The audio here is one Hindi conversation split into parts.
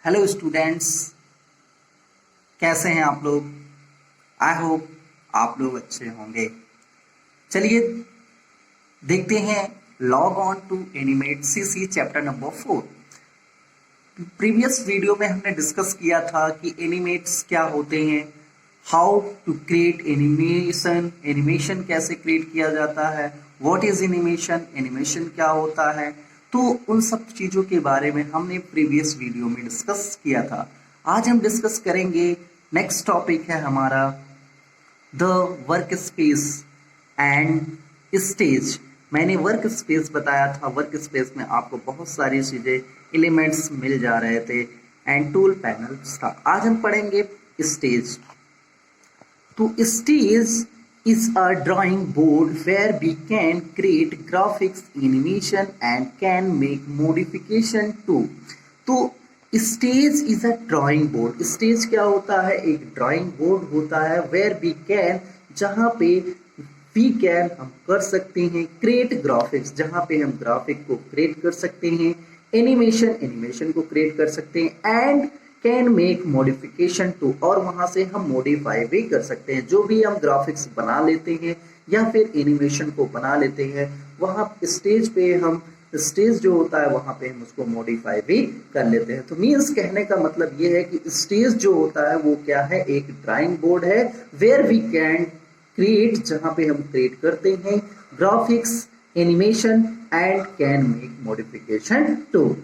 हेलो स्टूडेंट्स, कैसे हैं आप लोग। आई होप आप लोग अच्छे होंगे। चलिए देखते हैं log on to Animate CC chapter number 4। Previous video में हमने डिस्कस किया था कि एनिमेट्स क्या होते हैं, how to create animation, animation कैसे क्रिएट किया जाता है, व्हाट इज एनिमेशन, एनिमेशन क्या होता है। तो उन सब चीज़ों के बारे में हमने प्रीवियस वीडियो में डिस्कस किया था। आज हम डिस्कस करेंगे, नेक्स्ट टॉपिक है हमारा the work space and stage. मैंने वर्क स्पेस बताया था, वर्क स्पेस में आपको बहुत सारी चीज़ें एलिमेंट्स मिल जा रहे थे एंड टूल पैनल्स था। आज हम पढ़ेंगे स्टेज। तो stage is a drawing board where we can create graphics, animation and can make modification too. तो stage is a drawing board. Stage क्या होता है? एक ड्राइंग बोर्ड होता है वेयर वी कैन, जहाँ पे वी कैन हम कर सकते हैं क्रिएट ग्राफिक्स, जहाँ पे हम ग्राफिक को क्रिएट कर सकते हैं, एनिमेशन, एनिमेशन को क्रिएट कर सकते हैं and can make modification to, और वहां से हम मॉडिफाई भी कर सकते हैं। जो भी हम ग्राफिक्स बना लेते हैं या फिर एनिमेशन को बना लेते हैं, वहां स्टेज पे हम, स्टेज जो होता है वहां पे हम उसको मॉडिफाई भी कर लेते हैं। तो मीन्स कहने का मतलब ये है कि स्टेज जो होता है वो क्या है? एक ड्राइंग बोर्ड है वेयर वी कैन क्रिएट, जहां पे हम क्रिएट करते हैं graphics, animation and can make modification to.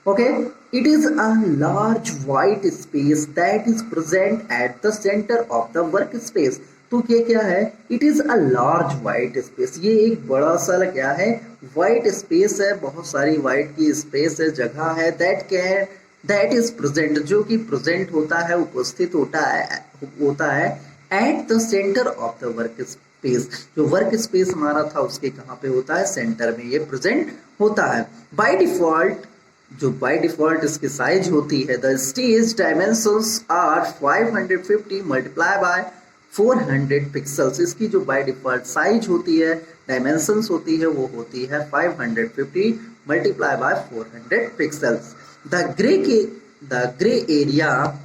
Okay, it is a large white space that is present at the center of the workspace. तो ये क्या है? It is a large white space. ये एक बड़ा सा क्या है? White space है, बहुत सारी white की space है, जगह है। That is present, जो कि present होता है, उपस्थित होता है at the center of the workspace. जो workspace हमारा था उसके कहाँ पे होता है? सेंटर में ये present होता है। By default, जो बाय डिफॉल्ट इसकी साइज होती है, the stage dimensions are 550 multiply by 400 pixels. इसकी जो बाय डिफॉल्ट साइज होती है, डायमेंशंस होती है, वो होती है 550 multiply by 400 pixels. The grey area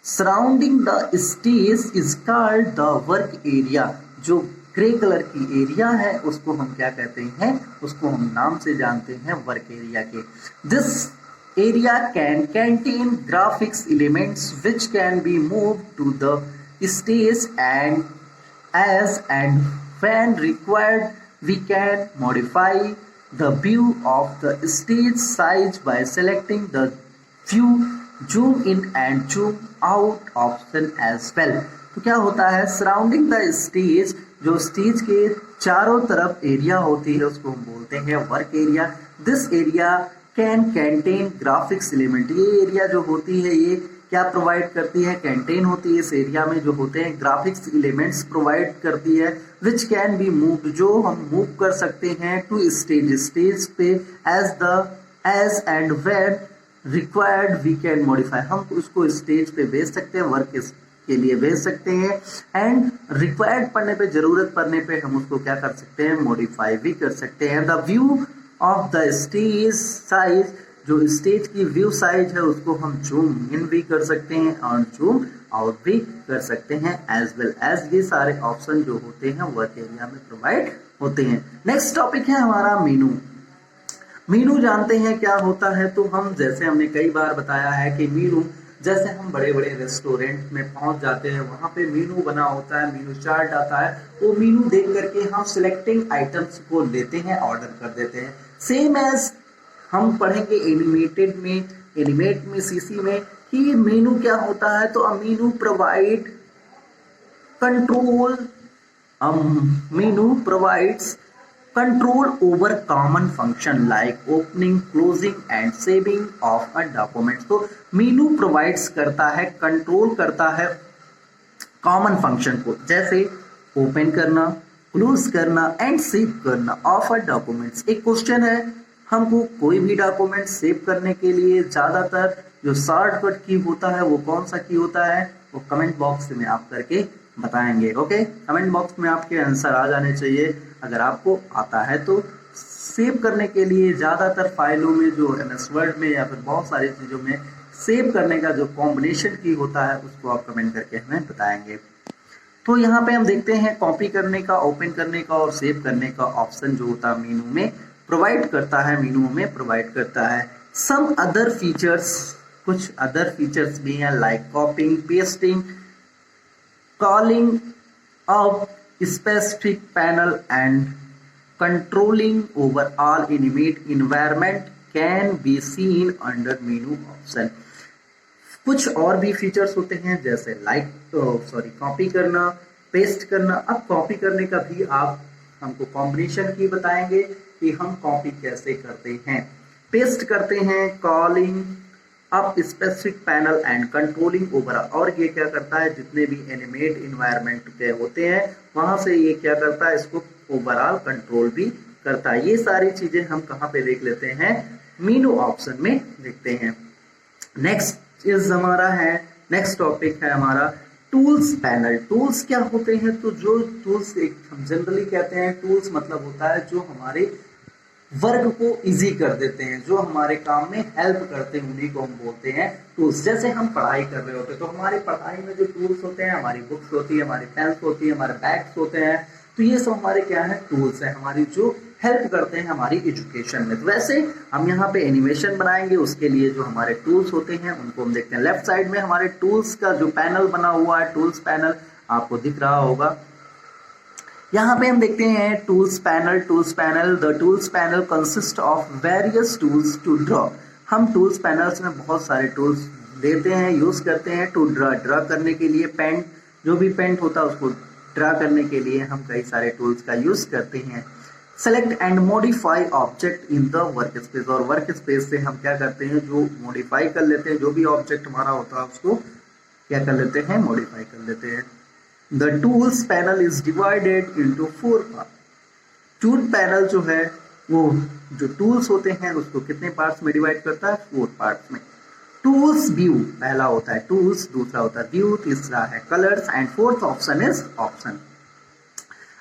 surrounding the stage is called the work area. जो ग्रे कलर की एरिया है उसको हम क्या कहते हैं? उसको हम नाम से जानते हैं वर्क एरिया के। This area can contain graphics elements which can be move to the stage and when required we can modify the view of the stage size by selecting the view zoom in and zoom out option as well. तो क्या होता है? सराउंडिंग द स्टेज, जो स्टेज के चारों तरफ एरिया होती है उसको हम बोलते हैं work area. This area can contain graphics element. ये एरिया जो होती है ये क्या प्रोवाइड करती है? कंटेन होती है, इस एरिया में जो होते हैं ग्राफिक्स एलिमेंट्स प्रोवाइड करती है, विच कैन बी मूव, जो हम मूव कर सकते हैं टू स्टेज, स्टेज पे as and when required we can modify. हम उसको स्टेज पे भेज सकते हैं, वर्क के लिए भेज सकते हैं एंड रिक्वायर्ड पड़ने पे, जरूरत पड़ने पे हम उसको क्या कर सकते हैं? मॉडिफाई भी कर सकते हैं। The view of the stage size, जो स्टेज की व्यू साइज है उसको हम जूम इन भी कर सकते हैं और जूम आउट भी कर सकते हैं एज वेल एज। ये सारे ऑप्शन जो होते हैं वर्क एरिया में प्रोवाइड होते हैं। नेक्स्ट टॉपिक है हमारा मेनू। मेनू जानते हैं क्या होता है? तो हम, जैसे हमने कई बार बताया है कि मेनू, जैसे हम बड़े बड़े रेस्टोरेंट में पहुंच जाते हैं, वहां पे मेनू बना होता है, मेनू चार्ट आता है, वो मेनू देख करके हम सिलेक्टिंग आइटम्स को लेते हैं, ऑर्डर कर देते हैं। सेम एज हम पढ़ेंगे एनिमेट में सीसी में कि मेनू क्या होता है। तो a menu provide control, menu provides control over common function like opening, closing and saving of a document। तो मेनू प्रोवाइड्स करता है, कंट्रोल करता है कॉमन फंक्शन को, जैसे ओपन करना, क्लोज करना एंड सेव करना ऑफ अ डॉक्यूमेंट्स। एक क्वेश्चन है, हमको कोई भी डॉक्यूमेंट सेव करने के लिए ज्यादातर जो शॉर्टकट की होता है वो कौन सा की होता है? वो कमेंट बॉक्स में आप करके बताएंगे। ओके, कमेंट बॉक्स में आपके आंसर आ जाने चाहिए। अगर आपको आता है तो सेव करने के लिए ज़्यादातर फाइलों में जो MS वर्ड में या फिर बहुत सारी चीज़ों में सेव करने का जो कॉम्बिनेशन की होता है उसको आप कमेंट करके हमें बताएंगे। तो यहाँ पे हम देखते हैं कॉपी करने का, ओपन करने का और सेव करने का ऑप्शन जो होता है मेनू में प्रोवाइड करता है। सम अदर फीचर्स, कुछ अदर फीचर्स भी हैं like कॉपिंग, pasting, calling up specific panel and controlling over all animate environment can be seen under menu option. कुछ और भी फीचर्स होते हैं जैसे कॉपी करना, पेस्ट करना। अब कॉपी करने का भी आप हमको कॉम्बिनेशन की बताएंगे कि हम कॉपी कैसे करते हैं। पेस्ट करते हैं calling up specific panel and controlling over, और ये क्या करता है जितने भी एनिमेट इन्वायरमेंट के होते हैं वहां से ये क्या करता है इसको ओवरऑल कंट्रोल भी करता है। ये सारी चीजें हम कहाँ पे देख लेते हैं, मेनू ऑप्शन में देखते हैं। नेक्स्ट टॉपिक है हमारा टूल्स पैनल। टूल्स क्या होते हैं, तो जो टूल्स हम जनरली कहते हैं टूल्स मतलब होता है जो हमारे वर्क को इजी कर देते हैं, जो हमारे काम में हेल्प करते हैं, उन्हीं को हम बोलते हैं टूल्स। जैसे हम पढ़ाई कर रहे होते हैं तो हमारी पढ़ाई में जो टूल्स होते हैं, हमारी बुक्स होती है, हमारी पेन्स होती है, हमारे बैग्स होते हैं, तो ये सब हमारे क्या है, टूल्स है हमारी, जो हेल्प करते हैं हमारी एजुकेशन में। तो वैसे हम यहाँ पे एनिमेशन बनाएंगे, उसके लिए जो हमारे टूल्स होते हैं उनको हम देखते हैं। लेफ्ट साइड में हमारे टूल्स का जो पैनल बना हुआ है, टूल्स पैनल आपको दिख रहा होगा। यहाँ पे हम देखते हैं tools panel. The tools panel consist of various tools to draw. हम टूल्स पैनल्स में बहुत सारे टूल्स लेते हैं, यूज करते हैं टू ड्रा करने के लिए। पेंट, जो भी पेंट होता है उसको ड्रा करने के लिए हम कई सारे टूल्स का यूज करते हैं। Select and modify object in the work space, और वर्क स्पेस से हम क्या करते हैं, जो मॉडिफाई कर लेते हैं, जो भी ऑब्जेक्ट हमारा होता है उसको क्या कर लेते हैं, मॉडिफाई कर लेते हैं। The tools panel is divided into 4 parts. Tool panel जो है वो जो टूल्स होते हैं उसको कितने पार्ट्स में डिवाइड करता है, 4 पार्ट्स में। टूल्स व्यू पहला होता है, टूल्स दूसरा होता है व्यू, तीसरा है colours and fourth option is option.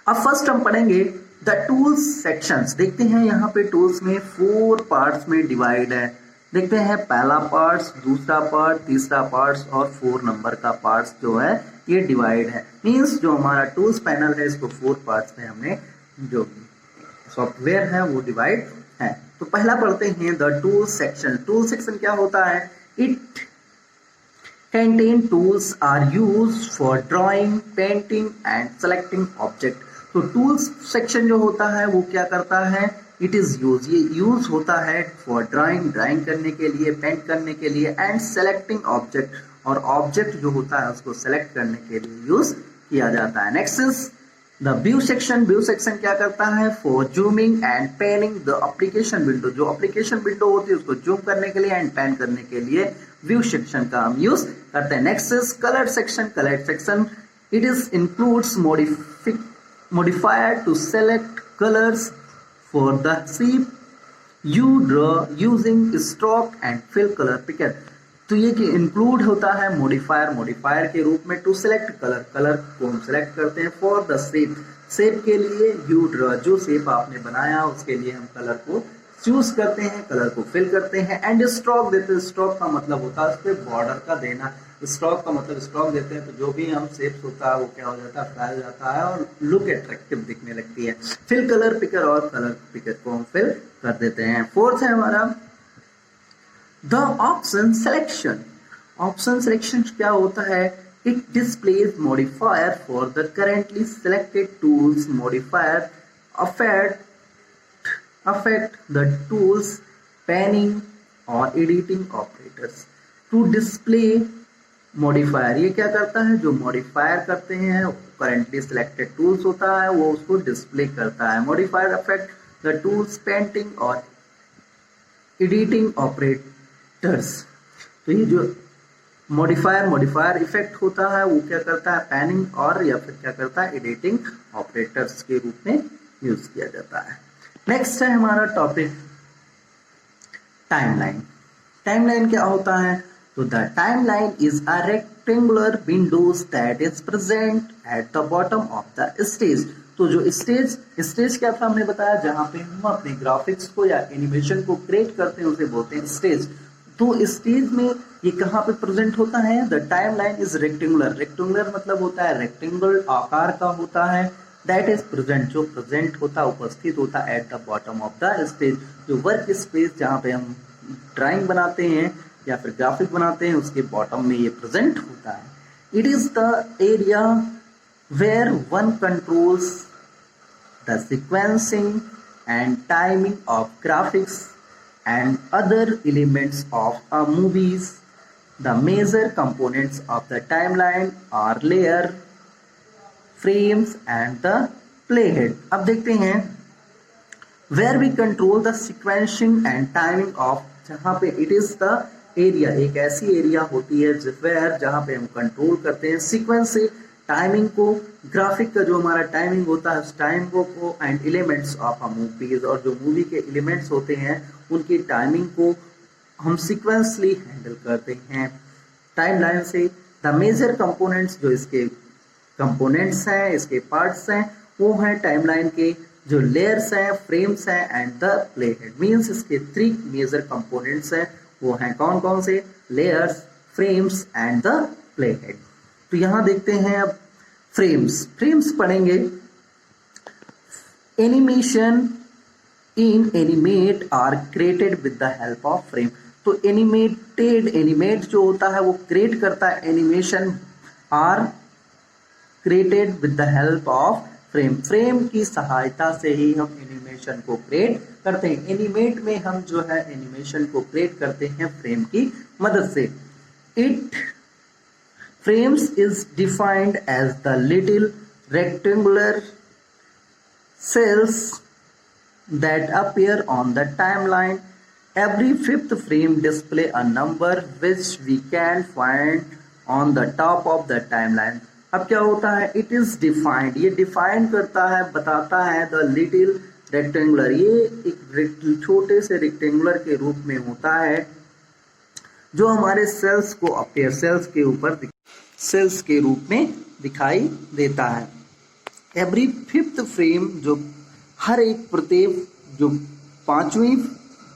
अब फर्स्ट हम पढ़ेंगे द टूल्स सेक्शंस। देखते हैं यहाँ पे टूल्स में 4 पार्ट्स में डिवाइड है। देखते हैं पहला पार्ट्स, दूसरा पार्ट, तीसरा पार्ट्स और 4 नंबर का पार्ट्स जो है ये डिवाइड है। मींस जो हमारा टूल्स पैनल है इसको 4 पार्ट्स में हमने जो सॉफ्टवेयर है वो डिवाइड है। तो पहला पढ़ते हैं the tool section. Tool section क्या होता है, it contain tools are used for drawing, painting and selecting object. तो टूल्स सेक्शन जो होता है वो क्या करता है, इट इज यूज, ये यूज होता है फॉर ड्राइंग करने के लिए, पेंट करने के लिए एंड सेलेक्टिंग ऑब्जेक्ट, और ऑब्जेक्ट जो होता है उसको सेलेक्ट करने के लिए यूज किया जाता है। Next is the view section. View section क्या करता है, for zooming and panning the application window. जो एप्लीकेशन विंडो होती है उसको जूम करने के लिए एंड पैन करने के लिए व्यू सेक्शन का हम यूज करते हैं। Next is colour section. Colour section it is includes modifier to select colors for the shape you draw using stroke and fill color picker। तो ये कि इंक्लूड होता है मॉडिफायर के रूप में टू सेलेक्ट कलर को हम सेलेक्ट करते हैं फॉर द शेप के लिए यू ड्रॉ, जो शेप आपने बनाया उसके लिए हम कलर को चूज करते हैं, कलर को फिल करते हैं एंड स्ट्रोक देते हैं। स्ट्रोक का मतलब होता है उस पर बॉर्डर का देना। स्ट्रोक का मतलब स्ट्रोक देते हैं तो जो भी हम शेप्स होता है वो क्या हो जाता है, फैल जाता है और लुक अट्रैक्टिव दिखने लगती है। फिल कलर पिकर, और कलर पिकर को हम फिल कर देते हैं। फोर्थ है हमारा the option selection. Option selection क्या होता है, it displays modifier for the currently selected tools. Modifier affect the tools panning or editing operators to display modifier। ये क्या करता है, जो मॉडिफायर करते हैं करेंटली सिलेक्टेड टूल्स होता है वो उसको डिस्प्ले करता है। Modifier affect the tools painting और एडिटिंग ऑपरेटर्स। तो ये जो मॉडिफायर इफेक्ट होता है वो क्या करता है, पैनिंग और या फिर क्या करता है, एडिटिंग ऑपरेटर्स के रूप में यूज किया जाता है। नेक्स्ट है हमारा टॉपिक टाइमलाइन। टाइमलाइन क्या होता है, तो the timeline is a rectangular Windows that is present at the bottom of the stage. तो जो स्टेज क्या था हमने बताया, जहां पे हम अपने ग्राफिक्स को या एनिमेशन को क्रिएट करते हैं उसे बोलते हैं स्टेज। तो स्टेज में ये कहाँ पे प्रेजेंट होता है, the time line is rectangular. Rectangular मतलब होता है रेक्टेंगल आकार का होता है, दैट इज प्रेजेंट, जो प्रेजेंट होता है, उपस्थित होता है at the bottom of the stage. जो वर्क स्पेस जहाँ पे हम ड्राइंग बनाते हैं या फिर ग्राफिक बनाते हैं उसके बॉटम में ये प्रेजेंट होता है। It is the area where one controls the sequencing and timing of graphics and other elements of a movies. The major components of the timeline are layer, frames and the playhead. अब देखते हैं where we control the sequencing and timing of, जहाँ पे it is the area, एक ऐसी एरिया होती है where जहाँ पे हम कंट्रोल करते हैं सीक्वेंस से टाइमिंग को, ग्राफिक का जो हमारा टाइमिंग होता है उस टाइम को and elements of a movies, और जो मूवी के एलिमेंट्स होते हैं उनकी टाइमिंग को हम सीक्वेंसली हैंडल करते हैं टाइमलाइन से। द मेजर कंपोनेंट्स, जो इसके कंपोनेंट्स हैं, इसके पार्ट्स हैं, वो हैं टाइमलाइन के जो लेयर्स हैं, फ्रेम्स हैं एंड द प्लेहेड। मींस इसके 3 मेजर कंपोनेंट्स हैं, वो हैं कौन कौन से, layers, frames and the playhead. तो यहां देखते हैं अब फ्रेम्स पढ़ेंगे। Animation in Animate are created with the help of frame. तो एनिमेट जो होता है वो क्रिएट करता है, animation are created with the help of frame की सहायता से ही हम एनिमेशन को क्रिएट करते हैं। एनिमेट में हम जो है एनिमेशन को क्रिएट करते हैं फ्रेम की मदद से। Frames is defined as the little rectangular cells that appear on the timeline. Every 5th frame display a number which we can find on the top of the timeline. अब क्या होता है, it is defined, ये define करता है, बताता है the little rectangular, ये एक छोटे से rectangular के रूप में होता है जो हमारे सेल्स को अपने सेल्स के रूप में दिखाई देता है। एवरी 5th फ्रेम, जो हर एक प्रत्येक जो 5वीं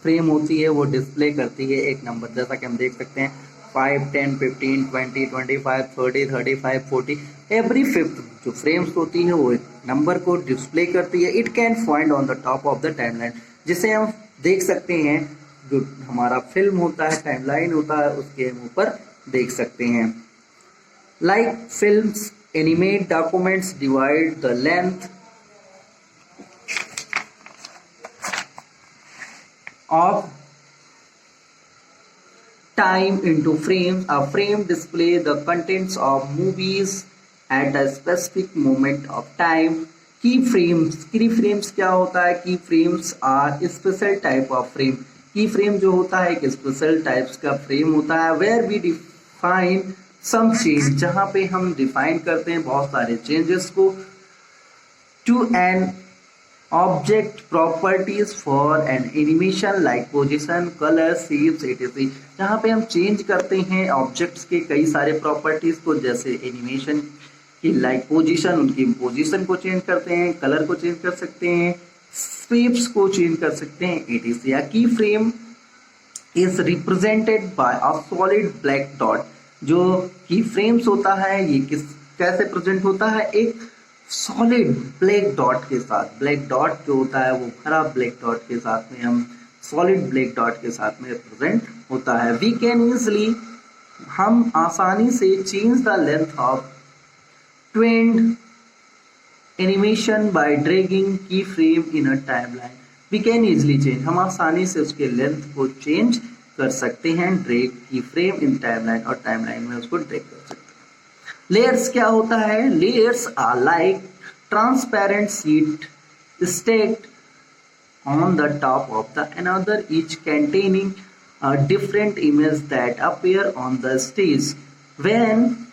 फ्रेम होती है वो डिस्प्ले करती है एक नंबर, जैसा कि हम देख सकते हैं 5, 10, 15, 20, 25, 30, 35, 40। एवरी 5th जो फ्रेम्स होती है वो एक नंबर को डिस्प्ले करती है। It can find on the top of the timeline, जिसे हम देख सकते हैं, जो हमारा फिल्म होता है, टाइमलाइन होता है, उसके हम ऊपर देख सकते हैं। Like films, animate documents divide the length of time into frames. A frame display the contents of movies at a specific moment of time. Keyframes क्या होता है? Keyframes are special type of frame. Keyframe जो होता है एक special types का frame होता है where we define some change, जहां पे हम डिफाइन करते हैं बहुत सारे चेंजेस को, to an object properties for an animation like position, colour, shapes etc, जहां पे हम चेंज करते हैं ऑब्जेक्ट्स के कई सारे प्रॉपर्टीज को, जैसे एनिमेशन की लाइक पोजीशन, उनकी पोजीशन को चेंज करते हैं, कलर को चेंज कर सकते हैं, शेप्स को चेंज कर सकते हैं etc। या की frame is represented by a solid black dot. जो की फ्रेम्स होता है ये कैसे प्रेजेंट होता है, एक सॉलिड ब्लैक डॉट के साथ। ब्लैक डॉट जो होता है वो भरा ब्लैक डॉट के साथ में हम सॉलिड ब्लैक डॉट के साथ में प्रेजेंट होता है। वी कैन इजली, हम आसानी से change the length of tweened animation by dragging key frame in a timeline. We can easily change, हम आसानी से उसके लेंथ को चेंज कर सकते हैं, ड्रैग की फ्रेम इन टाइमलाइन, और टाइमलाइन में उसको ड्रैग कर सकते हैं। लेयर्स क्या होता है, layers are like transparent sheet stacked on the top of the another, each containing a different image that appear on the stage. When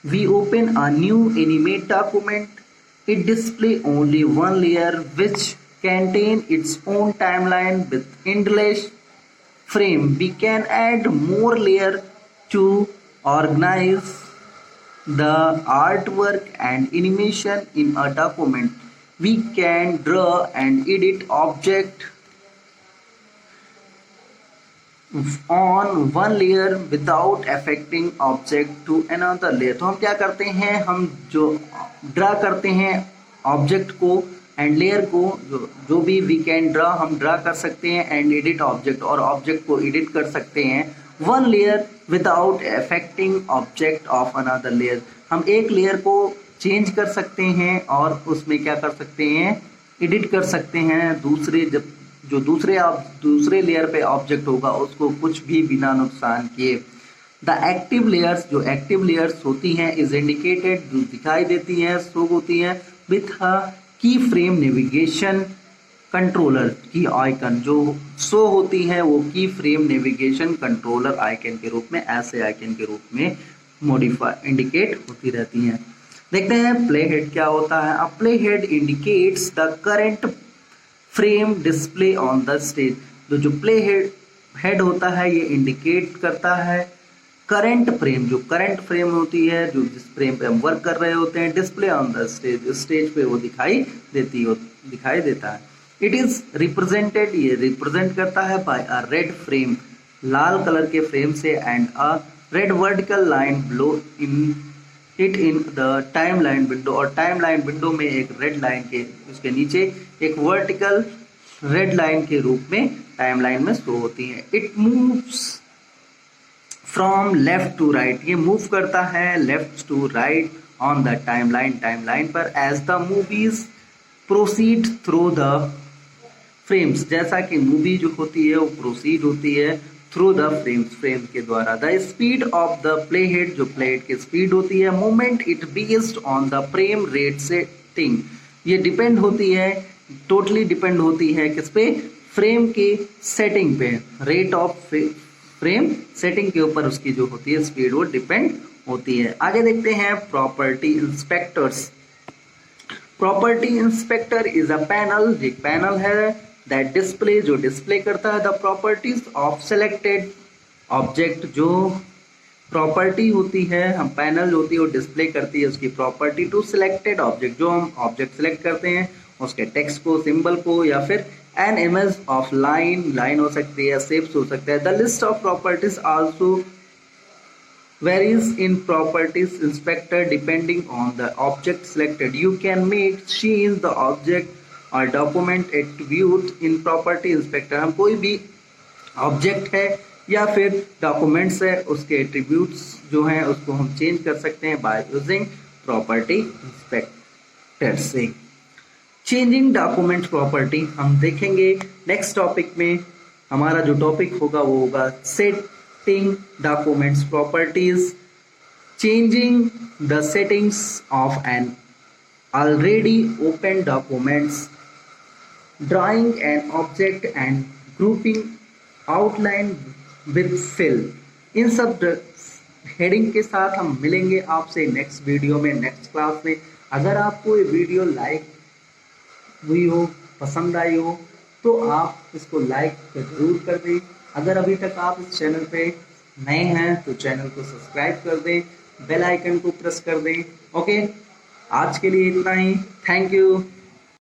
we open a new animate document, it display only one layer which contain its own timeline with endless frame. We can add more layer to organize the artwork and animation in a document. We can draw and edit object on one layer without affecting object to another layer. तो हम क्या करते हैं, हम जो ड्रा करते हैं ऑब्जेक्ट को एंड लेयर को, जो भी वी कैन ड्रा, हम ड्रा कर सकते हैं एंड एडिट ऑब्जेक्ट, और ऑब्जेक्ट को एडिट कर सकते हैं one layer without affecting object of another layer. हम एक लेयर को चेंज कर सकते हैं और उसमें क्या कर सकते हैं, एडिट कर सकते हैं. जो दूसरे लेयर पे ऑब्जेक्ट होगा उसको कुछ भी बिना नुकसान किए. द एक्टिव लेयर्स, जो एक्टिव लेयर्स होती हैं, इज इंडिकेटेड, जो दिखाई देती हैं, शो होती हैं विथ की फ्रेम नेविगेशन कंट्रोलर की आइकन. जो शो होती है वो की फ्रेम नेविगेशन कंट्रोलर आइकन के रूप में, ऐसे आइकन के रूप में मॉडिफाई इंडिकेट होती रहती हैं. देखते हैं प्ले हेड क्या होता है. अ play head indicates the current frame display on the stage. जो प्ले हेड होता है ये इंडिकेट करता है करंट फ्रेम, जो करंट फ्रेम होती है, जो जिस फ्रेम पे हम वर्क कर रहे होते हैं, display on the stage, stage पे वो दिखाई देता है. इट इज रिप्रेजेंटेड, ये रिप्रेजेंट करता है बाय अ रेड फ्रेम, लाल कलर के फ्रेम से, and a red vertical line below in the timeline window. और टाइमलाइन विंडो में एक रेड लाइन के उसके नीचे एक वर्टिकल रेड लाइन के रूप में टाइमलाइन में शो होती है. It moves from left to right, ये मूव करता है left to right on the timeline पर, as the movies proceed through the frames, जैसा कि मूवी जो होती है वो प्रोसीड होती है थ्रू द फ्रेम के द्वारा. The speed of the play head, जो प्ले हेड की स्पीड होती है, movement it based on the frame rate setting, ये डिपेंड होती है, टोटली डिपेंड होती है किस पे, फ्रेम के सेटिंग पे, रेट ऑफ फ्रेम सेटिंग के ऊपर उसकी जो होती है स्पीड वो डिपेंड होती है. आगे देखते हैं property inspectors. Property inspector is a panel, एक पैनल है दैट डिस्प्ले, जो डिस्प्ले करता है the properties of selected object. जो प्रॉपर्टी होती है, हम पैनल होती है वो डिस्प्ले करती है उसकी प्रॉपर्टी टू सिलेक्टेड ऑब्जेक्ट, जो हम ऑब्जेक्ट सेलेक्ट करते हैं उसके टेक्स्ट को, सिंबल को, या फिर एन इमेज ऑफ लाइन हो सकती है, शेप्स हो सकता है. The list of properties also varies in properties inspector depending on the object selected. You can make change the object और document attribute in property inspector. हम कोई भी ऑब्जेक्ट है या फिर डॉक्यूमेंट्स है उसके एट्रीब्यूट्स जो हैं उसको हम चेंज कर सकते हैं बाय यूजिंग प्रॉपर्टी इंस्पेक्टर से. चेंजिंग डॉक्यूमेंट प्रॉपर्टी हम देखेंगे नेक्स्ट टॉपिक में. हमारा जो टॉपिक होगा वो होगा setting documents properties, changing the settings of an already open documents, drawing an object and grouping outline with fill. इन सब हेडिंग के साथ हम मिलेंगे आपसे नेक्स्ट वीडियो में, नेक्स्ट क्लास में. अगर आपको ये वीडियो लाइक हुई हो, पसंद आई हो, तो आप इसको लाइक जरूर कर दें. अगर अभी तक आप इस चैनल पे नए हैं तो चैनल को सब्सक्राइब कर दें, बेल आइकन को प्रेस कर दें. ओके, आज के लिए इतना ही. Thank you.